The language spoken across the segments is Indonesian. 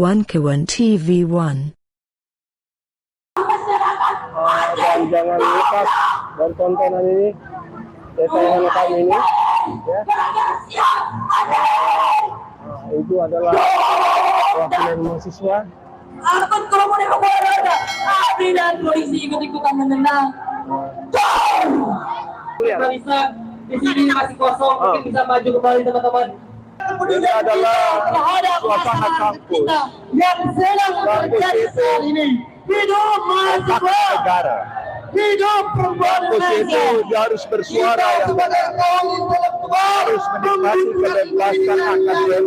Kawan TV1. Dan jangan lupa bertontonan ini, tayangan kami ini, ya. Itu adalah wakilan mahasiswa. Angkut kerumunan keluarga, ABRI dan polisi ikut-ikutan menendang. Kita bisa di sini masih kosong, mungkin bisa maju kembali teman-teman. Ini adalah suasana kampus. Yang sedang terjadi saat ini. Hidup mahasiswa, Negara. hidup perempuan Kampus itu Indonesia. dia harus bersuara yang sebagai kaum intelektual harus menikmati kebebasan akademik,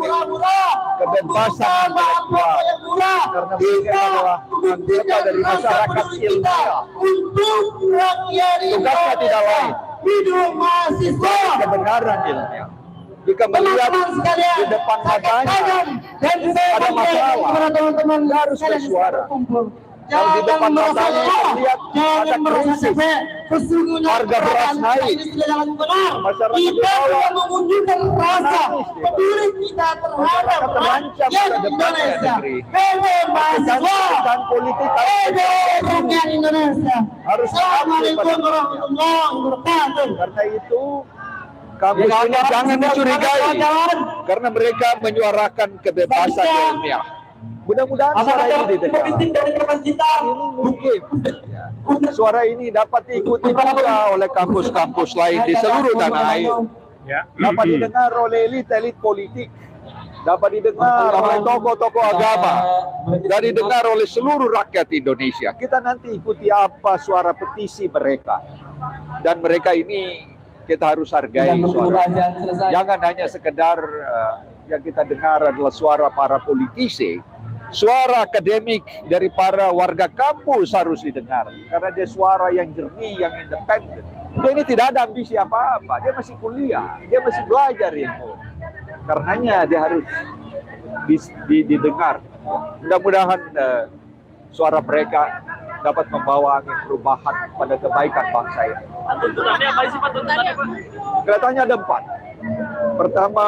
kebebasan intelektual, karena mereka adalah anggota dari masyarakat ilmiah. Untuk rakyat Tugasnya tidak lain, hidup mahasiswa. kebenaran ilmiah. Jika melihat di depan matanya dan ada masalah, teman-teman harus bersuara. Kalau di Jangan depan merasa matanya lelah, terlihat jangan ada merasa krisis, capek. Sesungguhnya harga beras naik, ini sudah jalan benar. masyarakat Kita di bawah sudah menunjukkan rasa menangis, dia. peduli kita terhadap Masyarakat terancam rakyat pada depannya Indonesia. negeri. PD mahasiswa, Pecahan politik PD rakyat Indonesia. harus Assalamualaikum pada- warahmatullahi wabarakatuh. Karena itu kampus ini jangan dicurigai, karena mereka menyuarakan kebebasan ilmiah. Mudah-mudahan suara ini didengar. Ini mungkin ya, suara ini dapat diikuti juga oleh kampus-kampus lain di seluruh tanah air. Dapat didengar oleh elit-elit politik, dapat didengar oleh tokoh-tokoh agama, dan didengar oleh seluruh rakyat Indonesia. Kita nanti ikuti apa suara petisi mereka, dan mereka ini kita harus hargai suara. Jangan hanya sekedar yang kita dengar adalah suara para politisi. Suara akademik dari para warga kampus harus didengar, karena dia suara yang jernih, yang independen. Dia ini tidak ada ambisi apa-apa, dia masih kuliah, dia masih belajar ilmu. Karenanya dia harus didengar. Mudah-mudahan suara mereka dapat membawa angin perubahan pada kebaikan bangsa ini. Tuntutannya apa sih Pak? Tuntutannya Pak? Kelihatannya ada 4. Pertama,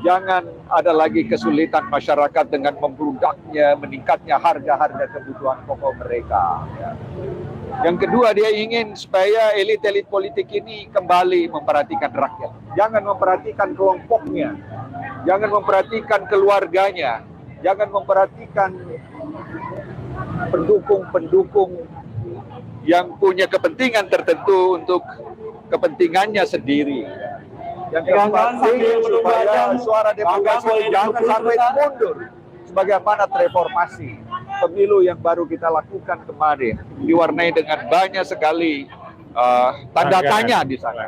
jangan ada lagi kesulitan masyarakat dengan membludaknya, meningkatnya harga-harga kebutuhan pokok mereka. Yang kedua, dia ingin supaya elit-elit politik ini kembali memperhatikan rakyat. Jangan memperhatikan kelompoknya, jangan memperhatikan keluarganya, jangan memperhatikan pendukung-pendukung yang punya kepentingan tertentu untuk kepentingannya sendiri. Yang keempat, supaya suara demokrasi jangan sampai mundur sebagai amanat reformasi. Pemilu yang baru kita lakukan kemarin diwarnai dengan banyak sekali tanda tanya di sana.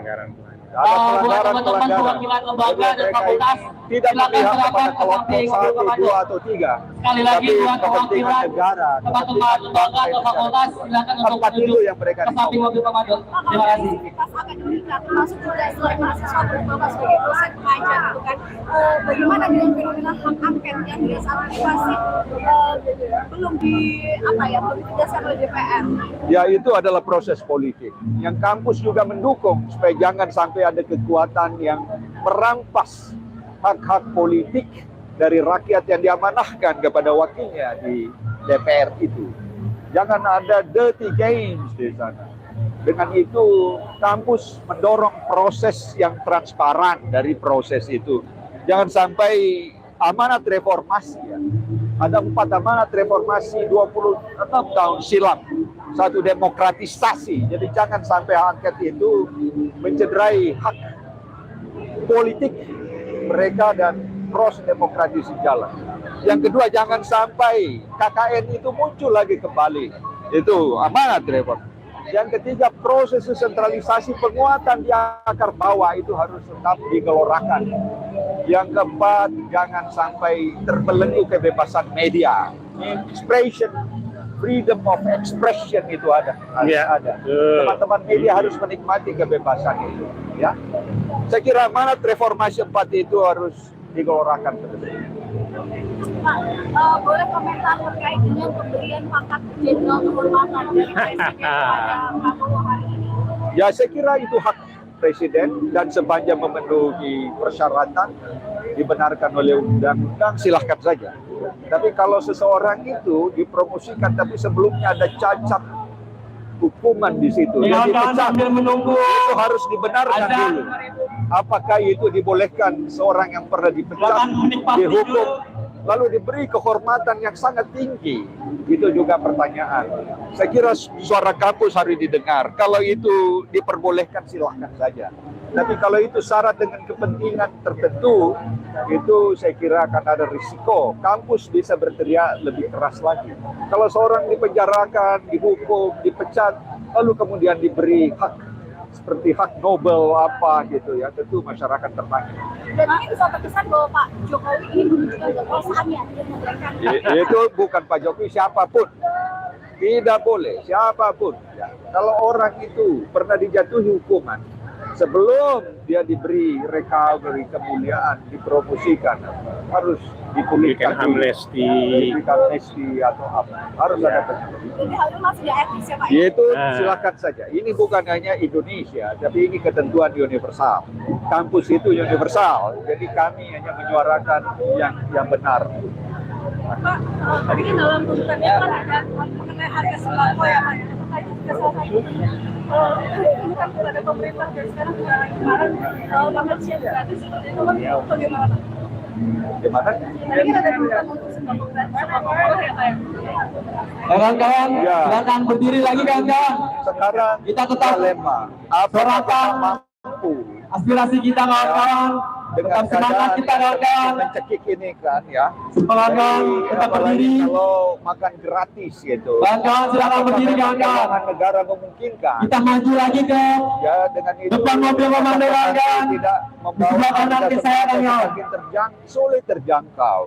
Ada pelanggaran-pelanggaran. Perwakilan lembaga dan fakultas, Tidak memihak kepada kelompok 1, 2, atau 3. Sekali lagi Tapi buat kepentingan perwakilan negara, teman-teman lembaga atau fakultas, silakan untuk Tempat itu menuju yang mereka ke samping mobil pemadam. Terima kasih. Aktivitas akademika termasuk juga selain mahasiswa berbapak sebagai dosen pengajar gitu kan. Bagaimana dengan fenomena hak angket yang hingga saat ini masih belum ditegaskan oleh DPR? Ya, itu adalah proses politik. Yang kampus juga mendukung supaya jangan sampai ada kekuatan yang merampas hak-hak politik dari rakyat yang diamanahkan kepada wakilnya di DPR itu. Jangan ada dirty games di sana. Dengan itu, kampus mendorong proses yang transparan dari proses itu. Jangan sampai amanat reformasi ya. Ada 4 amanat reformasi 26 tahun silam. Satu demokratisasi. Jadi jangan sampai angket itu mencederai hak politik mereka dan proses demokratis jalan. Yang kedua, jangan sampai KKN itu muncul lagi kembali. Itu amanat reform. Yang ketiga, proses sentralisasi penguatan di akar bawah itu harus tetap digelorakan. Yang keempat, jangan sampai terbelenggu kebebasan media. Expression, freedom of expression itu ada. Ada. Teman-teman media harus menikmati kebebasan itu. Ya, saya kira amanat reformasi 4 itu harus digelorakan. Pak, boleh komentar terkait dengan pemberian pangkat jenderal kehormatan dari Presiden kepada Prabowo hari ini? Ya, saya kira itu hak Presiden dan sepanjang memenuhi persyaratan dibenarkan oleh undang-undang silahkan saja. Tapi kalau seseorang itu dipromosikan tapi sebelumnya ada cacat hukuman di situ, jadi dipecat, itu harus dibenarkan dulu. Apakah itu dibolehkan seorang yang pernah dipecat, dihukum, lalu diberi kehormatan yang sangat tinggi? Itu juga pertanyaan. Saya kira suara kampus harus didengar. Kalau itu diperbolehkan silahkan saja. Tapi kalau itu syarat dengan kepentingan tertentu, itu saya kira akan ada risiko. Kampus bisa berteriak lebih keras lagi. Kalau seorang dipenjarakan, dihukum, dipecat, lalu kemudian diberi hak seperti hak Nobel apa gitu ya, tentu masyarakat tertanya. Dan ini bisa terkesan bahwa Pak Jokowi ini menunjukkan kekuasaannya dengan memberikan Itu bukan Pak Jokowi, siapapun. Tidak boleh, siapapun. Ya. Kalau orang itu pernah dijatuhi hukuman, sebelum dia diberi recovery, kemuliaan, dipromosikan, harus dipulihkan amnesti atau apa. Harus ada penyebutan. Jadi hal itu masih etis ya Pak? Itu silakan saja. Ini bukan hanya Indonesia, tapi ini ketentuan universal. Kampus itu universal, jadi kami hanya menyuarakan yang benar. Pak, tadi kan dalam tuntutannya kan ada mengenai harga sembako ya Pak. Apakah itu juga salah satu bukan kepada pemerintah dan sekarang kemarin makan siang gratis seperti itu kan bagaimana Pak? Gimana? Tadi kan ada tuntutan untuk sembako gratis, sembako murah ya Pak ya? Kawan-kawan, Ya. silakan berdiri lagi kawan-kawan. Sekarang Kita tetap dilema. Apakah kita mampu aspirasi kita kawan-kawan. Tetap semangat kita kawan-kawan. mencekik ini kan ya. Semangat, tetap Apalagi berdiri. kalau makan gratis gitu. Kawan-kawan silakan berdiri kawan-kawan. Apakah negara memungkinkan? Kita maju lagi ke Ya dengan itu depan mobil komando kawan-kawan. tidak membawa Sebelah kanan harga saya, sembako kawan. semakin sulit terjangkau.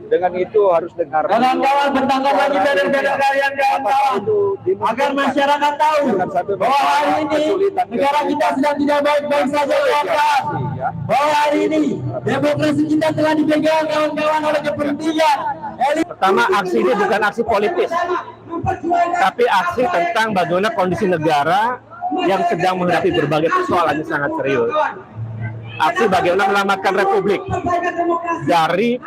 Dengan itu harus dengar. Kawan-kawan bentangkan lagi banner-banner kalian kawan-kawan. Agar masyarakat tahu bahwa hari ini negara kita sedang tidak baik-baik saja kawan-kawan. Bahwa hari ini demokrasi kita telah dipegang kawan-kawan oleh kepentingan elit. Pertama, aksi ini bukan aksi politis, tapi aksi tentang bagaimana kondisi negara yang sedang menghadapi berbagai persoalan yang sangat serius. Aksi bagaimana menyelamatkan republik dari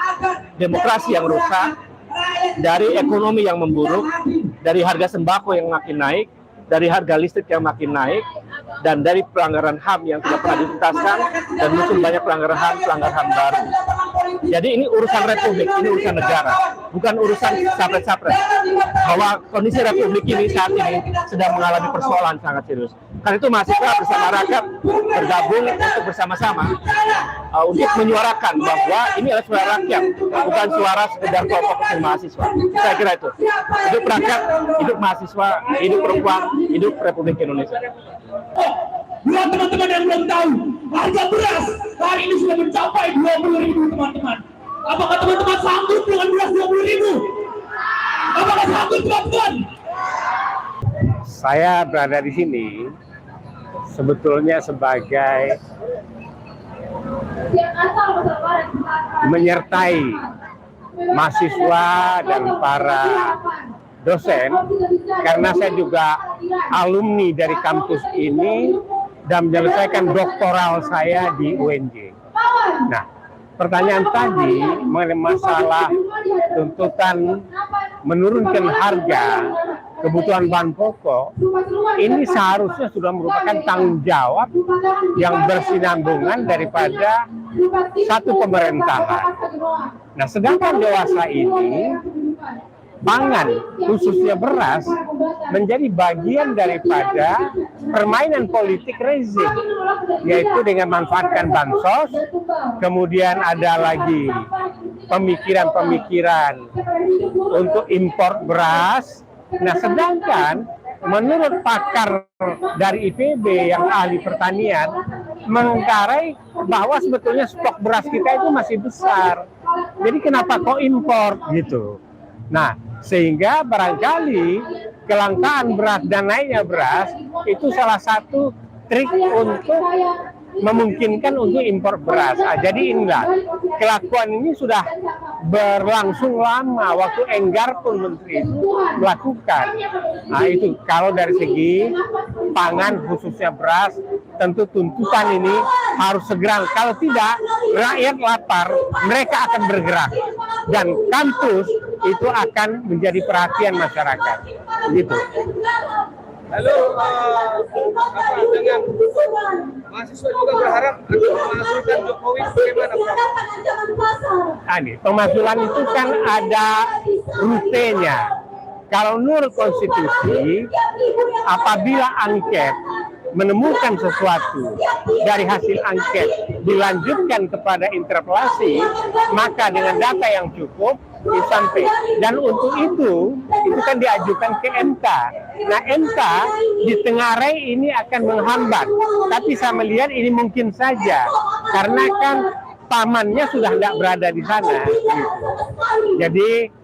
demokrasi yang rusak, dari ekonomi yang memburuk, dari harga sembako yang makin naik, dari harga listrik yang makin naik, dan dari pelanggaran HAM yang tidak pernah dituntaskan, dan muncul banyak pelanggaran HAM baru. Jadi ini urusan republik, ini urusan negara, bukan urusan capres-capres. Bahwa kondisi republik ini saat ini sedang mengalami persoalan sangat serius. Karena itu mahasiswa bersama rakyat bergabung untuk bersama-sama untuk menyuarakan bahwa ini adalah suara rakyat, bukan suara sekedar kelompok kecil mahasiswa. Saya kira itu. Hidup rakyat, hidup mahasiswa, hidup perempuan, hidup Republik Indonesia. Buat teman-teman yang belum tahu, harga beras hari ini sudah mencapai 20.000 teman-teman. Apakah teman-teman sanggup dengan beras 20.000? Apakah sanggup teman-teman? Saya berada di sini sebetulnya sebagai menyertai mahasiswa dan para dosen, karena saya juga alumni dari kampus ini dan menyelesaikan doktoral saya di UNJ. Nah, pertanyaan tadi mengenai masalah tuntutan menurunkan harga kebutuhan bahan pokok, ini seharusnya sudah merupakan tanggung jawab yang bersinambungan daripada satu pemerintahan. Nah, sedangkan dewasa ini, pangan, khususnya beras, menjadi bagian daripada permainan politik rezim, yaitu dengan memanfaatkan bansos, kemudian ada lagi pemikiran-pemikiran untuk impor beras. Nah, sedangkan menurut pakar dari IPB yang ahli pertanian mengkarai bahwa sebetulnya stok beras kita itu masih besar. Jadi kenapa kok impor gitu? Nah, sehingga barangkali kelangkaan beras dan naiknya beras itu salah satu trik untuk memungkinkan untuk impor beras. Nah, jadi inilah kelakuan ini sudah berlangsung lama, waktu Enggar pun menteri itu melakukan. Nah, itu kalau dari segi pangan khususnya beras, tentu tuntutan ini harus segera. Kalau tidak, rakyat lapar, mereka akan bergerak. dan kampus itu akan menjadi perhatian masyarakat. Gitu. Lalu dengan mahasiswa juga berharap akan memasukkan Jokowi bagaimana, Prof? Ini pemakzulan itu kan ada rutenya. Kalau menurut konstitusi, apabila angket menemukan sesuatu dari hasil angket dilanjutkan kepada interpelasi, maka dengan data yang cukup disampaikan. Dan untuk itu kan diajukan ke MK. Nah, MK ditengarai ini akan menghambat. Tapi saya melihat ini mungkin saja, karena kan pamannya sudah tidak berada di sana. Jadi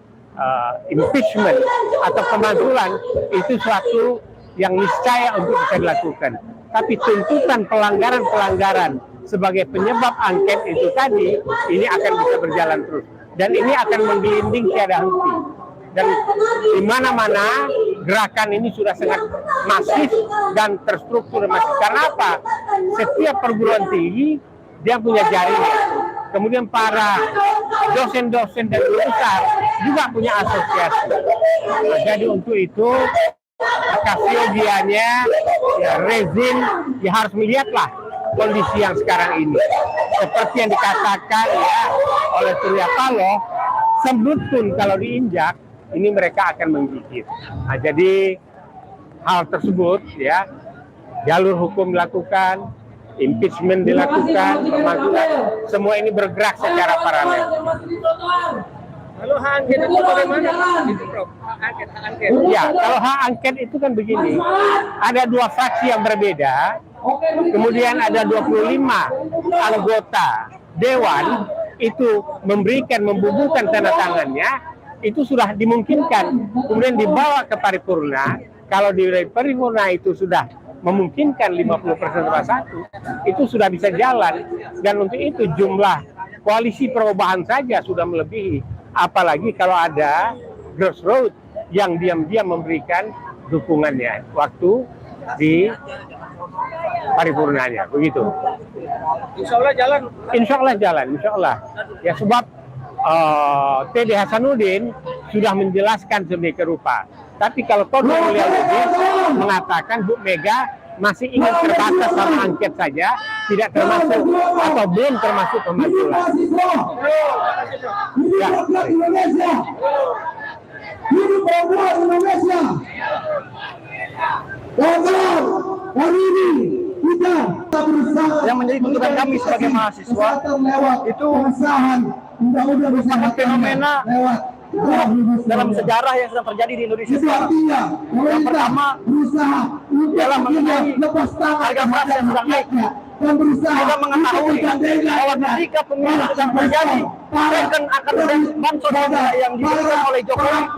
impeachment atau pemakzulan itu suatu yang niscaya untuk bisa dilakukan. Tapi tuntutan pelanggaran-pelanggaran sebagai penyebab angket itu tadi, ini akan bisa berjalan terus. Dan ini akan menggelinding tiada henti. Dan di mana-mana gerakan ini sudah sangat masif dan terstruktur masif. Karena apa? Setiap perguruan tinggi dia punya jaringan. Kemudian para dosen-dosen dan guru besar juga punya asosiasi. Nah, jadi untuk itu kasiogianya ya, rezim ya harus melihatlah kondisi yang sekarang ini. Seperti yang dikatakan ya oleh Surya Paloh, semut pun kalau diinjak ini mereka akan menggigit. Nah, jadi hal tersebut ya, jalur hukum dilakukan, impeachment dilakukan, pemakzulan, semua ini bergerak secara paralel. Lalu hak angket itu bagaimana? Itu, Prof. Hak angket. Ya, kalau hak angket itu kan begini, ada dua fraksi yang berbeda, kemudian ada 25 anggota dewan itu membubuhkan tanda tangannya, itu sudah dimungkinkan, kemudian dibawa ke paripurna. Kalau di paripurna itu sudah memungkinkan 50% itu sudah bisa jalan, dan untuk itu jumlah koalisi perubahan saja sudah melebihi. Apalagi kalau ada grassroots yang diam-diam memberikan dukungannya waktu di paripurnanya, begitu. Insya Allah jalan. Insya Allah jalan, insya Allah. Ya sebab T.D. Hasanuddin sudah menjelaskan sedemikian rupa. Tapi kalau Todung Mulya Lubis mengatakan Bu Mega masih ingin terbatas sama angket saja, tidak termasuk atau belum termasuk pemakzulan. Ya. Hidup Indonesia. Gagal hari ini kita berusaha. Yang menjadi tuntutan kami sebagai mahasiswa itu merupakan fenomena dalam sejarah yang sedang terjadi di Indonesia sekarang. Yang pertama adalah mengenai harga beras yang sedang naik. Kita mengetahui bahwa ketika pemilu sedang terjadi, akan bansos yang diberikan oleh Jokowi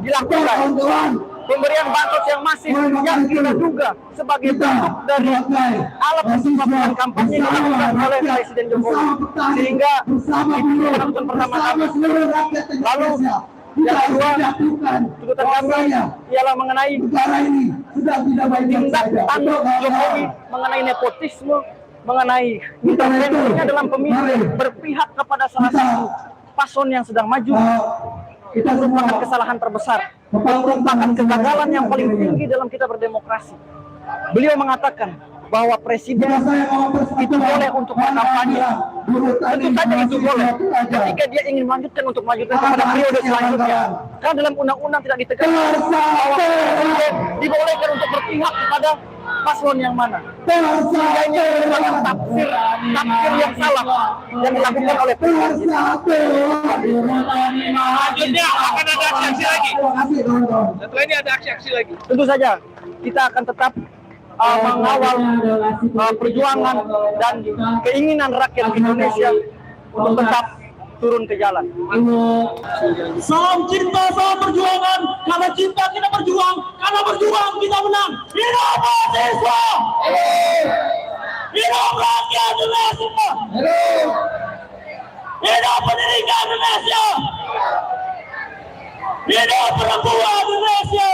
dilakukan. Pemberian bansos yang masif yang kita duga sebagai bentuk dari alat kesempaatan kampanye yang dilakukan oleh Presiden Jokowi, sehingga itu tuntutan pertama kami. Lalu yang kedua, tuntutan kami ialah mengenai tindak tanduk Jokowi mengenai nepotisme, mengenai intervensinya dalam pemilu, berpihak kepada salah satu paslon yang sedang maju. Itu merupakan kesalahan terbesar, merupakan kegagalan yang paling tinggi dalam kita berdemokrasi. Beliau mengatakan bahwa presiden itu boleh untuk berkampanye. Tentu saja itu boleh ketika dia ingin melanjutkan untuk melanjutkan kepada periode selanjutnya. Karena dalam undang-undang tidak ditekankan bahwa presiden dibolehkan untuk berpihak kepada paslon yang mana. Sehingga ini merupakan tafsir yang salah yang dilakukan oleh presiden. Selanjutnya akan ada aksi-aksi lagi. Setelah ini ada aksi-aksi lagi. Tentu saja kita akan tetap mengawal perjuangan dan keinginan rakyat Indonesia untuk tetap turun ke jalan. Salam cinta, salam perjuangan. Karena cinta kita berjuang, karena berjuang kita menang. Hidup mahasiswa! Hidup rakyat Indonesia! Hidup pendidikan Indonesia! Hidup perempuan Indonesia!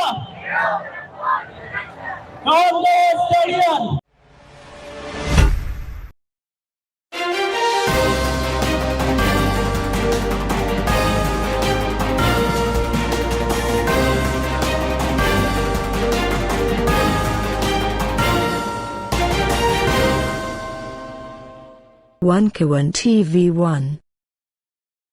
Kawan-kawan sekalian, 1K1 TV1